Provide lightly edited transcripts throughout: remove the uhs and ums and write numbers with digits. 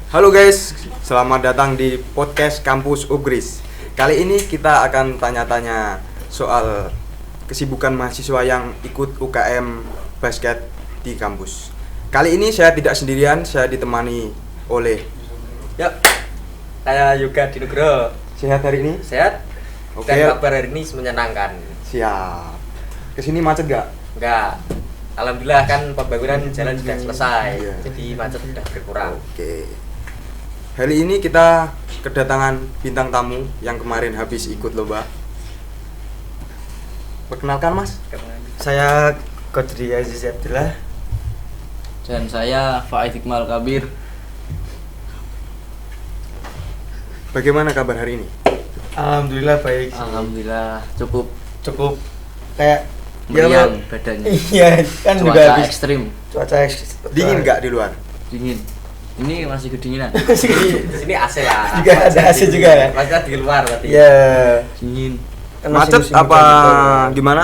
Halo guys, selamat datang di podcast Kampus Ugris. Kali ini kita akan tanya-tanya soal kesibukan mahasiswa yang ikut UKM basket di kampus. Kali ini saya tidak sendirian, saya ditemani oleh Saya Yoga Dinugro. Sehat hari ini? Sehat? Oke. Dan kabar hari ini menyenangkan. Siap. Kesini macet gak? Enggak. Alhamdulillah kan pembangunan jalan sudah selesai. Iya. Jadi macet sudah berkurang. Oke. Hari ini kita kedatangan bintang tamu yang kemarin habis ikut lomba. Perkenalkan Mas. Saya Kodri Aziz Abdullah. Dan saya Faid Iqmal Kabir. Bagaimana kabar hari ini? Alhamdulillah baik. Alhamdulillah Cukup kayak meriang badannya. Iya, kan juga Cuaca habis ekstrim, cuaca ekstrim. Dingin nggak di luar? dingin. Ini masih kedinginan. Di sini AC lah. Juga ada AC juga ya? Maksudnya di luar berarti. Iya. Dingin. Kan masih Macet musim apa hujan juga. gimana?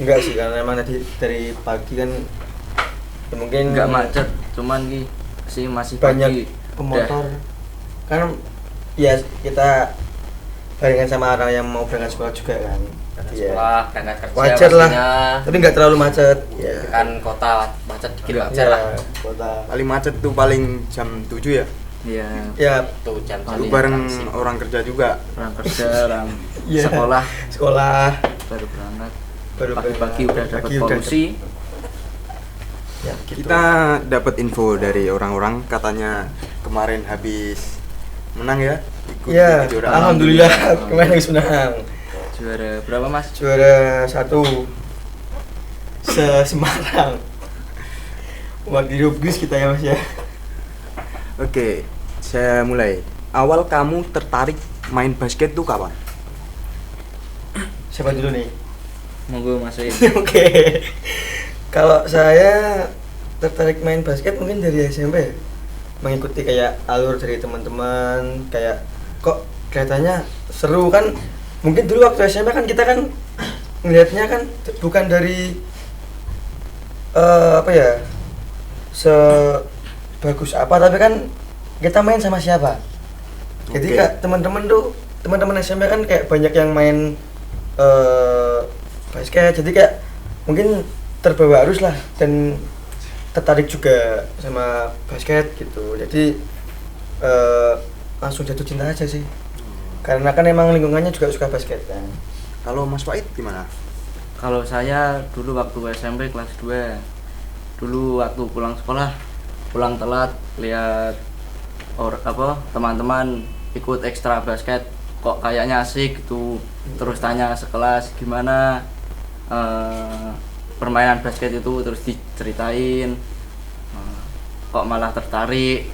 Enggak sih, karena emang tadi dari pagi kan ya mungkin Enggak macet, cuman ki sih masih banyak pagi. pemotor. Kan ya kita barengan sama orang yang mau berangkat sekolah juga kan. Berangkat Iya. sekolah, berangkat kerja. Wajar lah. pastinya. Tapi enggak terlalu macet. Ya. Kan kota macet dikit Enggak. wajar lah. Kota. Paling macet tuh paling jam 7 ya? Iya. Ya, Tuh jam Paling Itu bareng transit. orang kerja juga. Orang kerja, orang Iya. sekolah sekolah baru berangkat. baru Pagi-pagi udah dapat pagi udah polusi. Ya, gitu. Kita dapat info dari orang-orang katanya kemarin habis menang ya? Ikut Ya, di kejuaraan. alhamdulillah kemarin habis menang. Juara berapa, Mas? Juara 1 se-Semarang. Wakil Rubgus kita ya Mas ya. Oke, saya mulai. Awal kamu tertarik main basket tuh kapan? Siapa dulu nih? Monggo masukin. Oke. Kalau saya tertarik main basket mungkin dari SMP. Mengikuti kayak alur dari teman-teman, kayak kok kelihatannya seru kan. Mungkin dulu waktu SMP kan kita kan ngelihatnya kan bukan dari apa ya? Sebagus apa, tapi kan kita main sama siapa. Jadi Oke. kak teman-teman SMP kan kayak banyak yang main basket, jadi kayak mungkin terbawa arus lah dan tertarik juga sama basket gitu. Jadi langsung jatuh cinta aja sih, karena kan emang lingkungannya juga suka basket kan. Kalau Mas Faid gimana? Kalau saya dulu waktu SMP kelas 2. Dulu waktu pulang sekolah, pulang telat, lihat teman-teman ikut ekstra basket, kok kayaknya asik gitu. Terus tanya sekelas gimana permainan basket itu, terus diceritain. Kok malah tertarik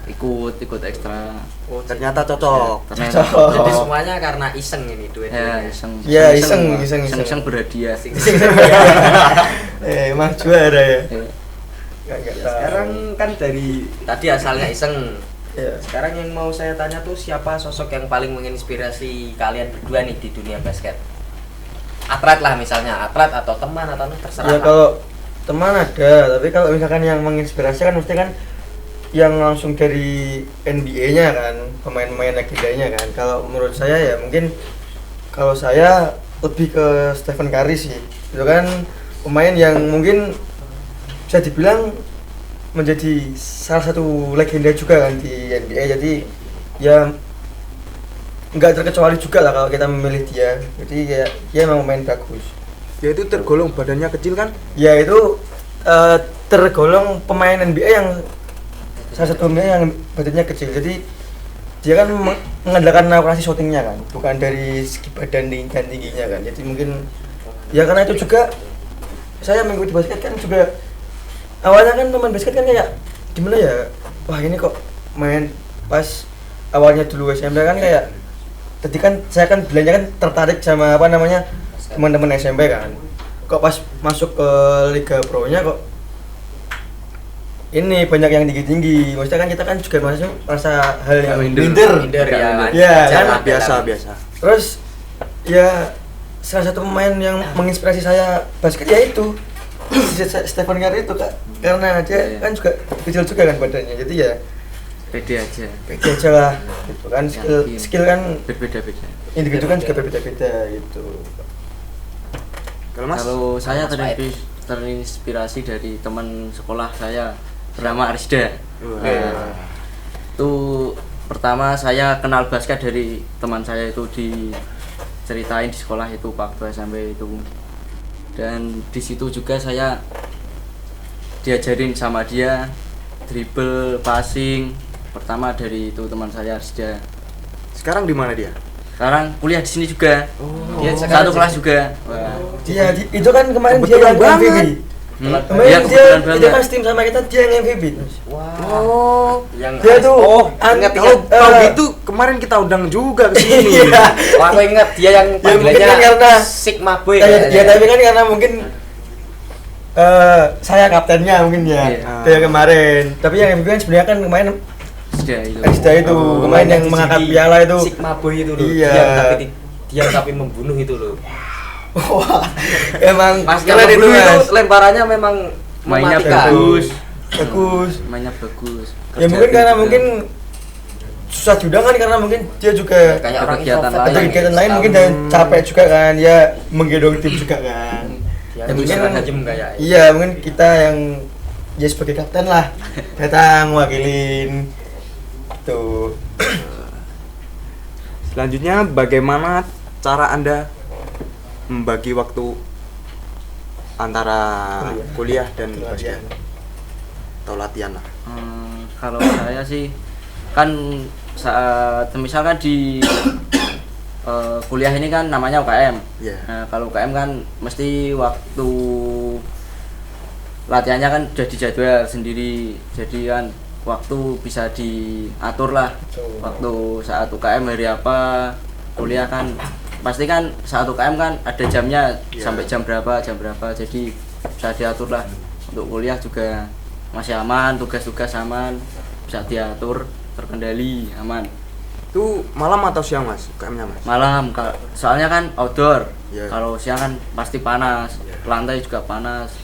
ikut ekstra. Oh, Ternyata cocok. Ternyata jadi semuanya karena iseng ini ya duit-duitnya. iseng. Ya, iseng. berhadiah. Emang juara ya. Ya. Nggak tahu. Sekarang kan dari tadi asalnya iseng. Ya. Sekarang yang mau saya tanya tuh siapa sosok yang paling menginspirasi kalian berdua nih di dunia basket? Atlet lah misalnya, atlet atau teman atau terserah. Ya lah. kalau teman ada, tapi kalau misalkan yang menginspirasi kan mesti kan yang langsung dari NBA-nya kan, pemain-pemain legendanya kan. Kalau menurut saya ya mungkin kalau saya lebih ke Stephen Curry sih. Itu kan pemain yang mungkin bisa dibilang menjadi salah satu legenda juga kan di NBA. Jadi ya nggak terkecuali juga lah kalau kita memilih dia. Jadi ya dia memang pemain bagus. Dia itu tergolong badannya kecil kan? Ya itu tergolong pemain NBA yang salah satunya yang badannya kecil. Jadi dia kan mengandalkan akurasi shootingnya kan, bukan dari segi badan dan tingginya kan. Jadi mungkin ya karena itu juga saya mengikuti basket kan juga awalnya kan pemain basket kan kayak gimana ya, wah ini kok main pas awalnya dulu SMP kan kayak tadi kan saya kan bilangnya kan tertarik sama apa namanya teman-teman SMP kan, kok pas masuk ke Liga Pro nya kok ini banyak yang tinggi-tinggi. Maksudnya kan kita kan juga merasa hal yang minder ya. Ya, Wajar kan? lah, Biasa. Terus ya salah satu pemain yang menginspirasi saya basket ya itu Stephen Curry itu kak, karena dia kan juga kecil juga kan badannya, jadi ya pede aja, pede aja lah gitu kan, Yakin. skill kan berbeda-beda. individu kan juga berbeda-beda gitu. Kalau Mas? Kalau saya Mas terinspirasi dari teman sekolah saya bernama Arisda. Wah. Nah, itu pertama saya kenal basket dari teman saya itu, diceritain di sekolah itu waktu SMP itu, dan di situ juga saya diajarin sama dia dribble, passing pertama dari itu teman saya Arisda. Sekarang di mana dia? Sekarang kuliah di sini juga, Dia satu sekarang kelas juga. Wah. Iya, itu kan kemarin dia Kebetulan yang banget. MVP. Kemarin Iya, dia kebetulan dia banget. pas tim sama kita, dia yang MVP. Oh, yang Dia tuh ingat kalau ingat. tahu gitu kemarin kita undang juga ke sini. Iya. Wah, aku ingat dia yang Ya, mungkin kan panggilannya karena Sigma Boy. Ya, kayaknya. ya, tapi kan karena mungkin saya kaptennya mungkin ya. Iya. Dia kemarin. Tapi yang MVP kan sebenarnya kan kemarin Arisda itu. Arisda itu, kemarin yang di mengangkat sini, piala itu. Sigma Boy itu loh. Iya. Dia tapi membunuh itu loh. Wah, emang Pas keren itu, Mas. lemparannya memang Mainnya mematikan. bagus. Bagus. Mainnya bagus. Ya mungkin karena mungkin susah diundang kan, karena mungkin dia juga Kayak Ada orang kegiatan introvert ada lain. kegiatan lain mungkin, dan capek juga kan, ya menggendong tim juga kan. Yang Ya, mungkin mungkin aja kayak. iya, mungkin kita yang ya sebagai kapten lah datang mewakilin tuh. Selanjutnya bagaimana cara Anda membagi waktu antara kuliah dan basket atau latihan lah? Kalau saya sih kan saat misalkan di kuliah ini kan namanya UKM. Iya. Nah, kalau UKM kan mesti waktu latihannya kan udah dijadwal sendiri. Jadi kan waktu bisa diatur lah. Betul. Waktu saat UKM hari apa, kuliah kan pasti kan saat UKM kan ada jamnya, Iya. sampai jam berapa, jadi bisa diatur lah. Untuk kuliah juga masih aman, tugas-tugas aman, bisa diatur, terkendali, aman. Itu malam atau siang Mas? UKM-nya Mas? Malam, soalnya kan outdoor. Iya. Kalau siang kan pasti panas, lantai juga panas,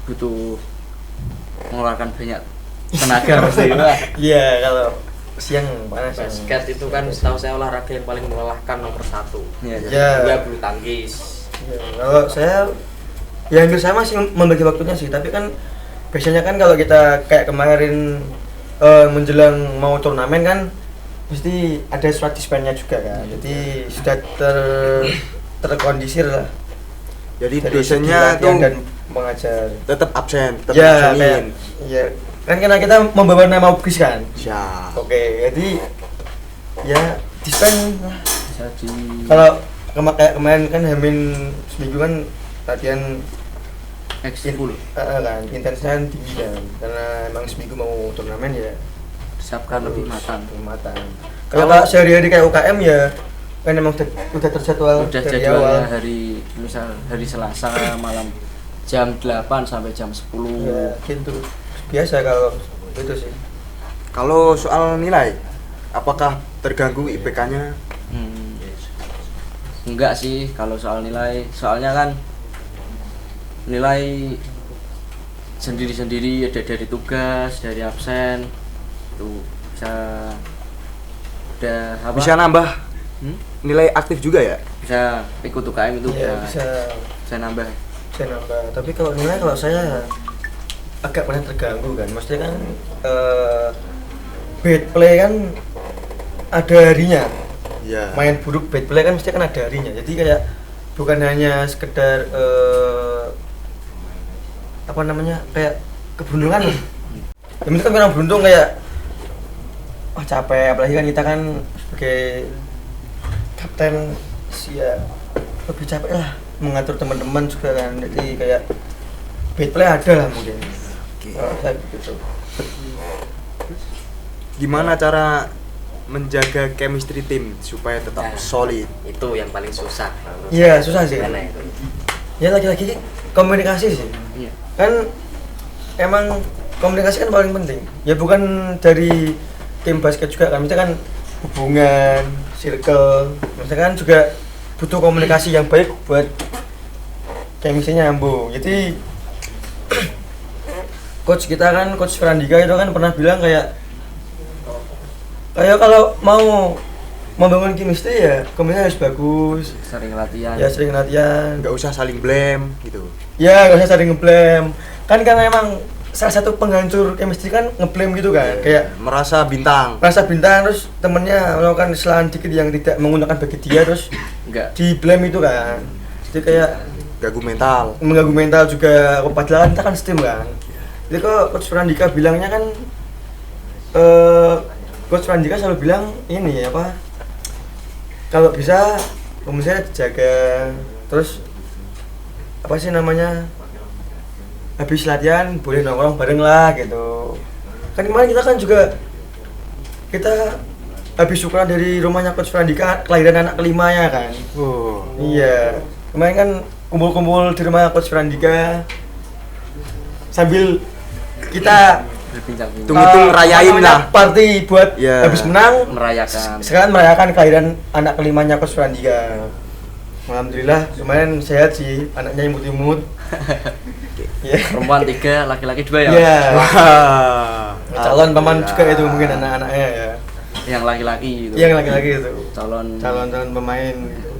butuh mengeluarkan banyak tenaga pasti. Wah. Iya, kalau siang panas. Basket itu kan setahu saya olahraga yang paling melelahkan nomor 1. Iya. Ya. Dua bulu tangkis. Ya, kalau saya ya hampir sama sih membagi waktunya sih, tapi kan biasanya kan kalau kita kayak kemarin menjelang mau turnamen kan mesti ada surat disbandnya juga kan, jadi sudah terkondisir lah. Jadi Dari dosennya segi latihan tuh dan mengajar. tetap absen, tetap Ya, absenin. kayak, ya kan karena kita membawa nama UGRIS kan. Siap. Oke, jadi ya disband lah. Bisa di Kalau kayak kemarin kan hamin seminggu kan latihan ekskul, kan intensitasnya tinggi kan, karena emang seminggu mau turnamen ya disiapkan lebih matang. matang. Kalau sehari-hari kayak UKM ya kan emang udah terjadwal Udah dari jadwalnya awal. misal hari Selasa malam jam 8 sampai jam 10. Ya gitu, biasa kalau itu sih. Kalau soal nilai, apakah terganggu IPK-nya? Enggak sih kalau soal nilai, soalnya kan nilai sendiri-sendiri, ada dari tugas, dari absen, itu bisa udah apa? Bisa nambah nilai aktif juga ya? Bisa ikut UKM itu Ya, bisa nambah. bisa nambah. Tapi kalau nilai, kalau saya agak pernah terganggu kan, maksudnya kan bad play kan ada harinya. Iya. Main buruk bad play kan mesti kan ada harinya, jadi kayak bukan hanya sekedar apa namanya, kayak keberuntungan lah. Yang penting kan orang beruntung kayak wah capek, apalagi kan kita kan sebagai kapten ya lebih capek lah mengatur teman-teman juga kan, jadi kayak bad play ada lah mungkin. Saya begitu. Gimana cara menjaga chemistry tim supaya tetap Nah. solid? Itu yang paling susah. menurut Iya, saya. susah sih. Karena itu. Ya lagi-lagi komunikasi sih. Iya. Kan emang komunikasi kan paling penting ya, bukan dari tim basket juga kan, misalkan hubungan circle, misalkan juga butuh komunikasi yang baik buat chemistry-nya nyambung. Jadi coach kita kan, coach Frandika itu kan pernah bilang kayak kalau mau membangun chemistry ya komunikasi harus bagus, sering latihan. ya sering latihan, Nggak usah saling blame gitu. ya nggak usah saling ngeblame kan, karena emang salah satu penghancur chemistry kan ngeblame gitu kan, kayak Merasa bintang. rasa bintang terus temennya melakukan kesalahan dikit yang tidak menggunakan bagi dia terus Enggak. di blame itu kan, jadi kayak Gagu mental. mengganggu mental juga, padahal kan kita kan STEM kan. Jadi kok coach Frandika bilangnya kan coach Frandika selalu bilang ini apa, kalau bisa misalnya dijaga, terus apa sih namanya, habis latihan boleh nongkrong bareng lah gitu. Kan kemarin kita kan juga kita habis syukuran dari rumahnya coach Frandika, kelahiran anak kelimanya kan. Oh. Iya, kemarin kan kumpul-kumpul di rumah coach Frandika sambil kita Berbincang-bincang. Hitung-hitung rayain apa namanya, lah. party buat Iya. habis menang. Merayakan. Sekarang merayakan kelahiran anak kelimanya coach Frandika. Alhamdulillah kemarin sehat sih, anaknya imut-imut. Iya. Perempuan 3, laki-laki 2 ya. Iya. Wah. Calon paman juga itu mungkin anak-anaknya ya. Yang laki-laki itu. Yang laki-laki itu. Calon Calon pemain gitu.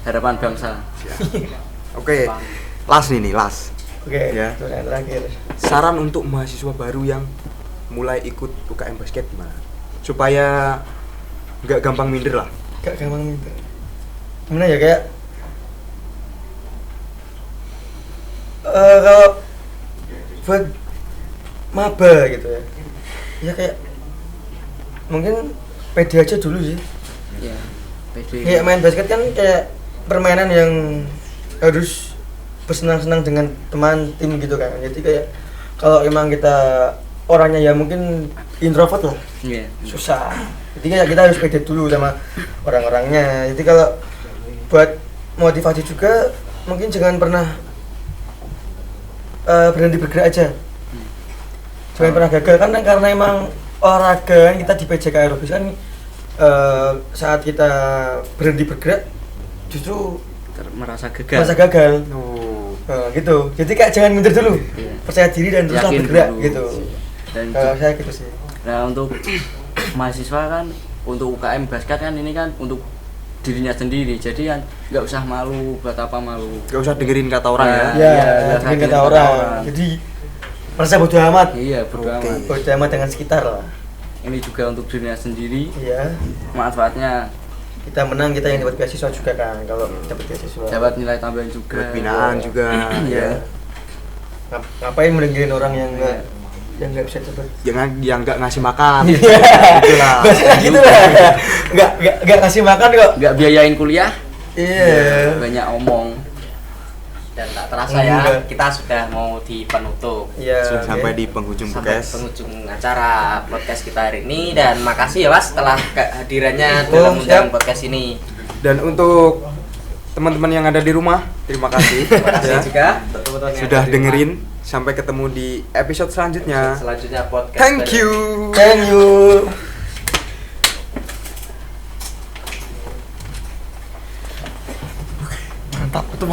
harapan bangsa. Oke. Last nih, last. Oke, Ya. itu yang terakhir. Saran untuk mahasiswa baru yang mulai ikut UKM basket gimana? Supaya nggak gampang minder lah. Gak gampang minta. Gimana ya, kayak kalau buat maba gitu ya, ya kayak mungkin pede aja dulu sih. Ya. PD. Kayak main basket kan kayak permainan yang harus bersenang-senang dengan teman tim gitu kan. Jadi kayak kalau emang kita orangnya ya mungkin introvert lah, Iya. susah. Jadi kayak kita harus pede dulu sama orang-orangnya. Jadi kalau buat motivasi juga mungkin jangan pernah berhenti bergerak aja. Jangan pernah gagal karena emang olahraga kan kita di PJK Aerobis kan saat kita berhenti bergerak justru Merasa gagal. merasa gagal. Oh. Gitu. Jadi kayak jangan minder dulu. Iya. Percaya diri dan teruslah Yakin bergerak dulu. gitu. Dan Kalau saya gitu sih. nah untuk mahasiswa kan, untuk UKM basket kan ini kan untuk dirinya sendiri, jadi kan nggak usah malu, buat apa malu. Nggak usah dengerin kata orang ya. Nah, Ya, iya, dengan dengerin kata kata orang. orang. Jadi merasa bodoh amat. Iya, bodo Oke. amat. Bodoh amat dengan sekitar lah. Ini juga untuk dirinya sendiri, Iya. manfaatnya Kita menang, kita yang dapat beasiswa juga kan kalau dapat beasiswa. dapat nilai tambahan juga. Buat binaan juga. Iya. Ya. Ngapain mendengarin orang yang nggak bisa cepet. Jangan yang nggak ngasih makan. Iya. Itulah. Bahasanya gitu lah. Nggak ngasih makan kok. Nggak biayain kuliah, Iya. banyak omong. Dan tak terasa ya, Enggak. kita sudah mau di penutup. Iya. Sudah oke. sampai di penghujung Sampai podcast. penghujung acara podcast kita hari ini, dan makasih ya Mas setelah kehadirannya Oh, dalam undangan siap. podcast ini. Dan untuk teman-teman yang ada di rumah, terima kasih. Terima kasih Ya. juga untuk teman-teman yang Sudah ada di rumah. dengerin. Sampai ketemu di episode selanjutnya. Selanjutnya podcast Thank dari- you. Thank you.